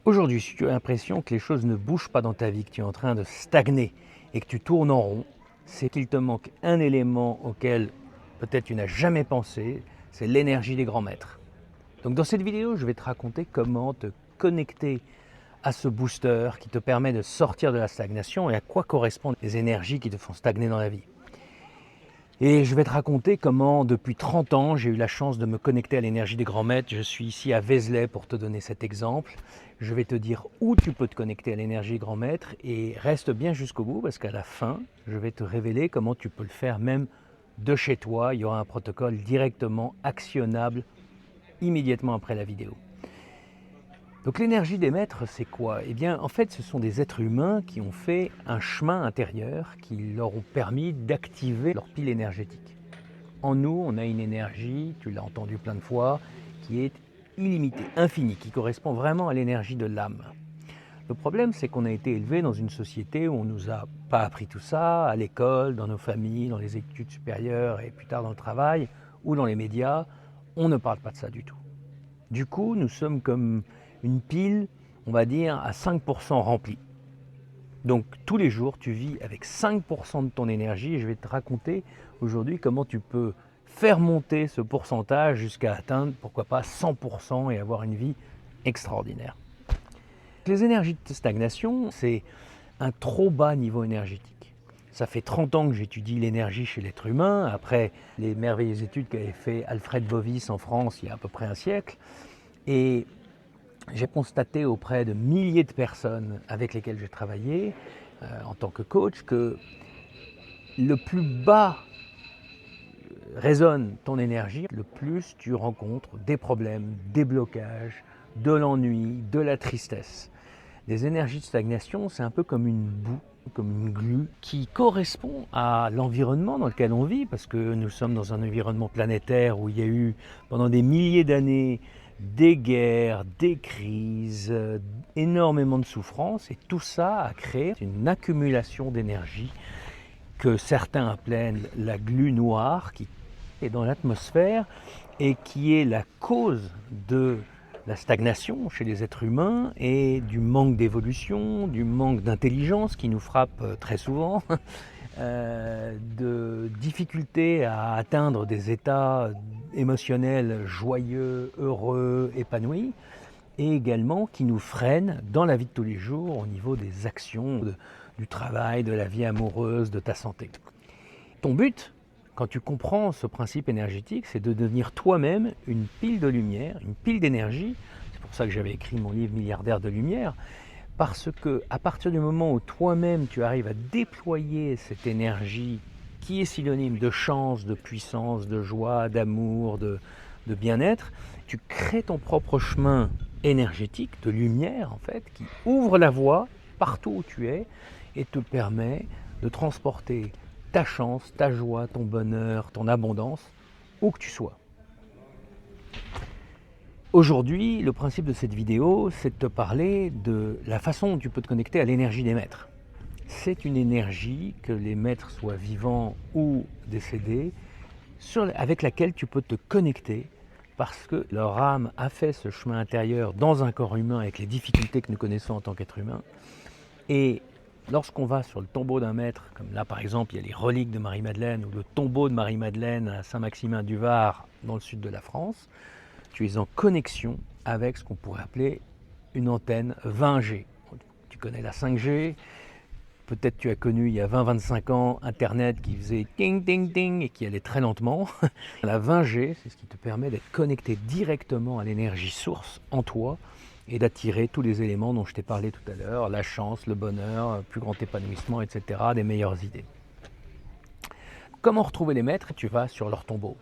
Aujourd'hui, si tu as l'impression que les choses ne bougent pas dans ta vie, que tu es en train de stagner et que tu tournes en rond, c'est qu'il te manque un élément auquel peut-être tu n'as jamais pensé, c'est l'énergie des grands maîtres. Donc dans cette vidéo, je vais te raconter comment te connecter à ce booster qui te permet de sortir de la stagnation et à quoi correspondent les énergies qui te font stagner dans la vie. Et je vais te raconter comment, depuis 30 ans, j'ai eu la chance de me connecter à l'énergie des grands maîtres. Je suis ici à Vézelay pour te donner cet exemple. Je vais te dire où tu peux te connecter à l'énergie des grands maîtres et reste bien jusqu'au bout parce qu'à la fin, je vais te révéler comment tu peux le faire même de chez toi. Il y aura un protocole directement actionnable immédiatement après la vidéo. Donc l'énergie des maîtres, c'est quoi? Eh bien, en fait, ce sont des êtres humains qui ont fait un chemin intérieur qui leur ont permis d'activer leur pile énergétique. En nous, on a une énergie, tu l'as entendu plein de fois, qui est illimitée, infinie, qui correspond vraiment à l'énergie de l'âme. Le problème, c'est qu'on a été élevé dans une société où on ne nous a pas appris tout ça, à l'école, dans nos familles, dans les études supérieures et plus tard dans le travail ou dans les médias. On ne parle pas de ça du tout. Du coup, nous sommes comme une pile, on va dire, à 5% remplie. Donc tous les jours, tu vis avec 5% de ton énergie et je vais te raconter aujourd'hui comment tu peux faire monter ce pourcentage jusqu'à atteindre, pourquoi pas, 100% et avoir une vie extraordinaire. Les énergies de stagnation, c'est un trop bas niveau énergétique. Ça fait 30 ans que j'étudie l'énergie chez l'être humain, après les merveilleuses études qu'avait fait Alfred Bovis en France il y a à peu près un siècle. Et j'ai constaté auprès de milliers de personnes avec lesquelles j'ai travaillé en tant que coach que le plus bas résonne ton énergie, le plus tu rencontres des problèmes, des blocages, de l'ennui, de la tristesse. Les énergies de stagnation, c'est un peu comme une boue, comme une glu qui correspond à l'environnement dans lequel on vit, parce que nous sommes dans un environnement planétaire où il y a eu pendant des milliers d'années des guerres, des crises, énormément de souffrances, et tout ça a créé une accumulation d'énergie que certains appelaient la glu noire, qui est dans l'atmosphère et qui est la cause de la stagnation chez les êtres humains et du manque d'évolution, du manque d'intelligence qui nous frappe très souvent, de difficultés à atteindre des états émotionnels joyeux, heureux, épanouis, et également qui nous freinent dans la vie de tous les jours au niveau des actions, du travail, de la vie amoureuse, de ta santé. Ton but, quand tu comprends ce principe énergétique, c'est de devenir toi-même une pile de lumière, une pile d'énergie. C'est pour ça que j'avais écrit mon livre Milliardaire de lumière, parce que à partir du moment où toi-même tu arrives à déployer cette énergie qui est synonyme de chance, de puissance, de joie, d'amour, de bien-être, tu crées ton propre chemin énergétique, de lumière en fait, qui ouvre la voie partout où tu es et te permet de transporter ta chance, ta joie, ton bonheur, ton abondance, où que tu sois. Aujourd'hui, le principe de cette vidéo, c'est de te parler de la façon dont tu peux te connecter à l'énergie des maîtres. C'est une énergie, que les maîtres soient vivants ou décédés, avec laquelle tu peux te connecter parce que leur âme a fait ce chemin intérieur dans un corps humain avec les difficultés que nous connaissons en tant qu'être humain. Et lorsqu'on va sur le tombeau d'un maître, comme là par exemple il y a les reliques de Marie-Madeleine ou le tombeau de Marie-Madeleine à Saint-Maximin-du-Var dans le sud de la France, tu es en connexion avec ce qu'on pourrait appeler une antenne 20G. Tu connais la 5G, peut-être tu as connu il y a 20-25 ans Internet qui faisait ting ting ting et qui allait très lentement. La 20G, c'est ce qui te permet d'être connecté directement à l'énergie source en toi et d'attirer tous les éléments dont je t'ai parlé tout à l'heure, la chance, le bonheur, plus grand épanouissement, etc., des meilleures idées. Comment retrouver les maîtres? Tu vas sur leur tombeau.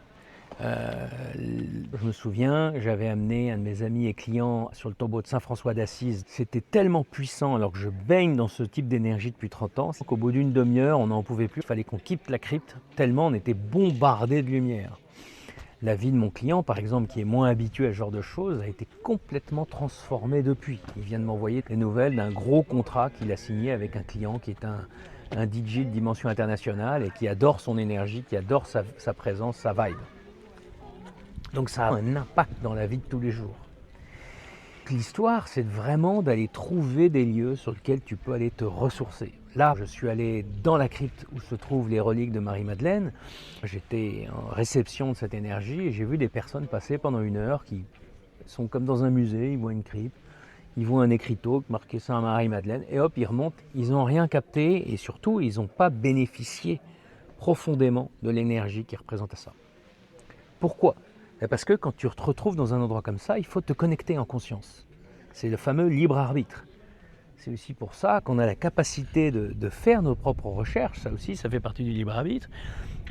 Je me souviens, j'avais amené un de mes amis et clients sur le tombeau de Saint-François d'Assise. C'était tellement puissant alors que je baigne dans ce type d'énergie depuis 30 ans qu'au bout d'une demi-heure, on n'en pouvait plus. Il fallait qu'on quitte la crypte tellement on était bombardé de lumière. La vie de mon client, par exemple, qui est moins habitué à ce genre de choses, a été complètement transformée depuis. Il vient de m'envoyer des nouvelles d'un gros contrat qu'il a signé avec un client qui est un DJ de dimension internationale et qui adore son énergie, qui adore sa présence, sa vibe. Donc ça a un impact dans la vie de tous les jours. L'histoire, c'est vraiment d'aller trouver des lieux sur lesquels tu peux aller te ressourcer. Là, je suis allé dans la crypte où se trouvent les reliques de Marie-Madeleine. J'étais en réception de cette énergie et j'ai vu des personnes passer pendant 1 heure qui sont comme dans un musée, ils voient une crypte, ils voient un écriteau marqué ça à Marie-Madeleine et hop, ils remontent, ils n'ont rien capté et surtout, ils n'ont pas bénéficié profondément de l'énergie qui représente ça. Pourquoi ? Parce que quand tu te retrouves dans un endroit comme ça, il faut te connecter en conscience. C'est le fameux libre arbitre. C'est aussi pour ça qu'on a la capacité de faire nos propres recherches, ça aussi, ça fait partie du libre arbitre,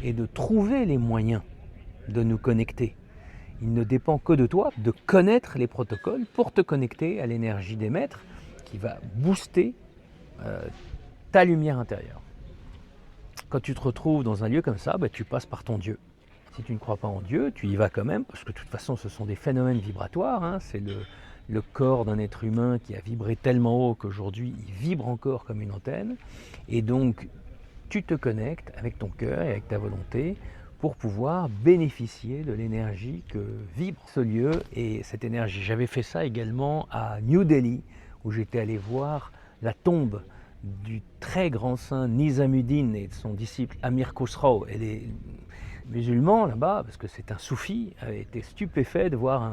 et de trouver les moyens de nous connecter. Il ne dépend que de toi de connaître les protocoles pour te connecter à l'énergie des maîtres qui va booster ta lumière intérieure. Quand tu te retrouves dans un lieu comme ça, tu passes par ton Dieu. Si tu ne crois pas en Dieu, tu y vas quand même, parce que de toute façon, ce sont des phénomènes vibratoires. C'est le corps d'un être humain qui a vibré tellement haut qu'aujourd'hui, il vibre encore comme une antenne. Et donc, tu te connectes avec ton cœur et avec ta volonté pour pouvoir bénéficier de l'énergie que vibre ce lieu et cette énergie. J'avais fait ça également à New Delhi, où j'étais allé voir la tombe du très grand saint Nizamuddin et de son disciple Amir Khosrow. Et les musulmans là-bas, parce que c'est un soufi, avaient été stupéfaits de voir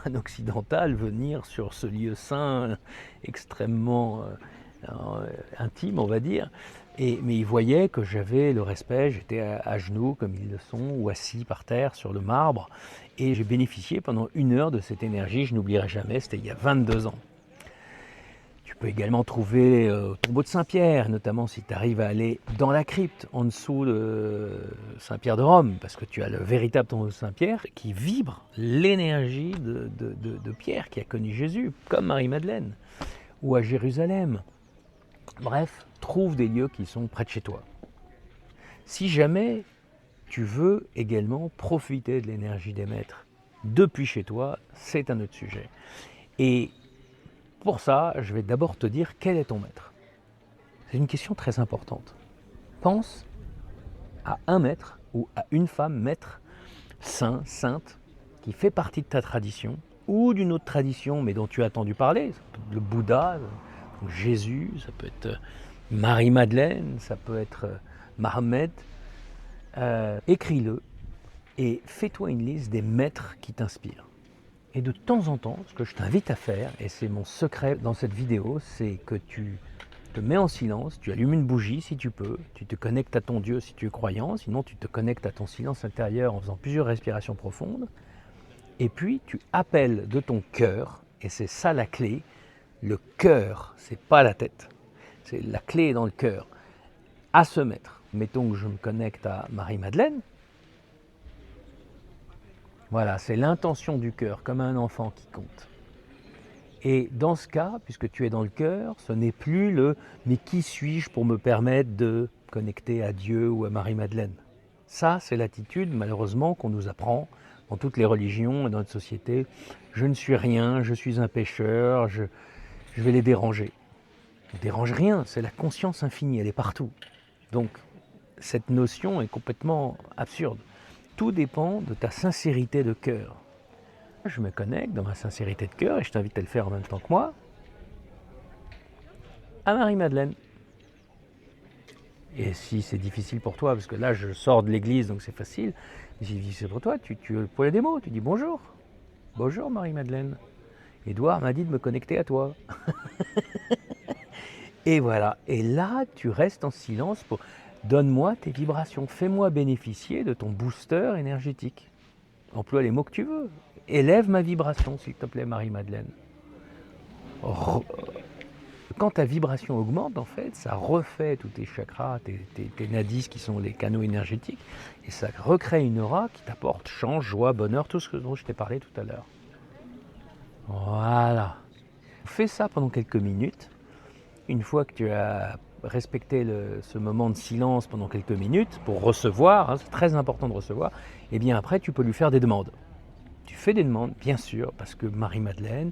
un occidental venir sur ce lieu saint extrêmement intime, on va dire. Mais ils voyaient que j'avais le respect, j'étais à genoux comme ils le sont, ou assis par terre sur le marbre. Et j'ai bénéficié pendant 1 heure de cette énergie, je n'oublierai jamais, c'était il y a 22 ans. Tu peux également trouver au tombeau de Saint-Pierre, notamment si tu arrives à aller dans la crypte en dessous de Saint-Pierre de Rome, parce que tu as le véritable tombeau de Saint-Pierre qui vibre l'énergie de Pierre qui a connu Jésus, comme Marie-Madeleine, ou à Jérusalem. Bref, trouve des lieux qui sont près de chez toi. Si jamais tu veux également profiter de l'énergie des maîtres depuis chez toi, c'est un autre sujet. Et pour ça, je vais d'abord te dire quel est ton maître. C'est une question très importante. Pense à un maître ou à une femme maître, saint, sainte, qui fait partie de ta tradition ou d'une autre tradition mais dont tu as entendu parler. Ça peut être le Bouddha, Jésus, ça peut être Marie-Madeleine, ça peut être Mahomet. Écris-le et fais-toi une liste des maîtres qui t'inspirent. Et de temps en temps, ce que je t'invite à faire, et c'est mon secret dans cette vidéo, c'est que tu te mets en silence, tu allumes une bougie si tu peux, tu te connectes à ton Dieu si tu es croyant, sinon tu te connectes à ton silence intérieur en faisant plusieurs respirations profondes, et puis tu appelles de ton cœur, et c'est ça la clé, le cœur, c'est pas la tête, c'est la clé dans le cœur, à ce maître. Mettons que je me connecte à Marie-Madeleine. Voilà, c'est l'intention du cœur, comme un enfant qui compte. Et dans ce cas, puisque tu es dans le cœur, ce n'est plus le « mais qui suis-je pour me permettre de connecter à Dieu ou à Marie-Madeleine ?» Ça, c'est l'attitude, malheureusement, qu'on nous apprend dans toutes les religions et dans notre société. Je ne suis rien, je suis un pécheur, je vais les déranger. Ne dérange rien, c'est la conscience infinie, elle est partout. Donc, cette notion est complètement absurde. Tout dépend de ta sincérité de cœur. Je me connecte dans ma sincérité de cœur, et je t'invite à le faire en même temps que moi, à Marie-Madeleine. Et si c'est difficile pour toi, parce que là je sors de l'église donc c'est facile, mais si c'est difficile pour toi, tu emploies des mots, tu dis bonjour. Bonjour Marie-Madeleine. Édouard m'a dit de me connecter à toi. Et voilà, et là tu restes en silence pour... Donne-moi tes vibrations, fais-moi bénéficier de ton booster énergétique. Emploie les mots que tu veux. Élève ma vibration, s'il te plaît, Marie-Madeleine. Quand ta vibration augmente, en fait, ça refait tous tes chakras, tes nadis qui sont les canaux énergétiques, et ça recrée une aura qui t'apporte chance, joie, bonheur, tout ce dont je t'ai parlé tout à l'heure. Voilà. Fais ça pendant quelques minutes. Une fois que tu as respecté ce moment de silence pendant quelques minutes pour recevoir, c'est très important de recevoir, et bien après tu peux lui faire des demandes. Tu fais des demandes, bien sûr, parce que Marie-Madeleine,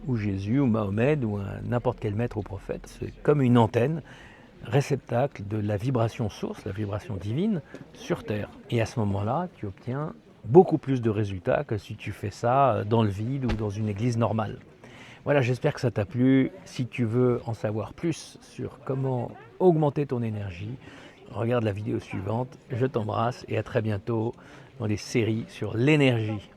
ou Jésus, ou Mahomet, ou n'importe quel maître ou prophète, c'est comme une antenne, réceptacle de la vibration source, la vibration divine, sur Terre. Et à ce moment-là, tu obtiens beaucoup plus de résultats que si tu fais ça dans le vide ou dans une église normale. Voilà, j'espère que ça t'a plu. Si tu veux en savoir plus sur comment augmenter ton énergie, regarde la vidéo suivante. Je t'embrasse et à très bientôt dans des séries sur l'énergie.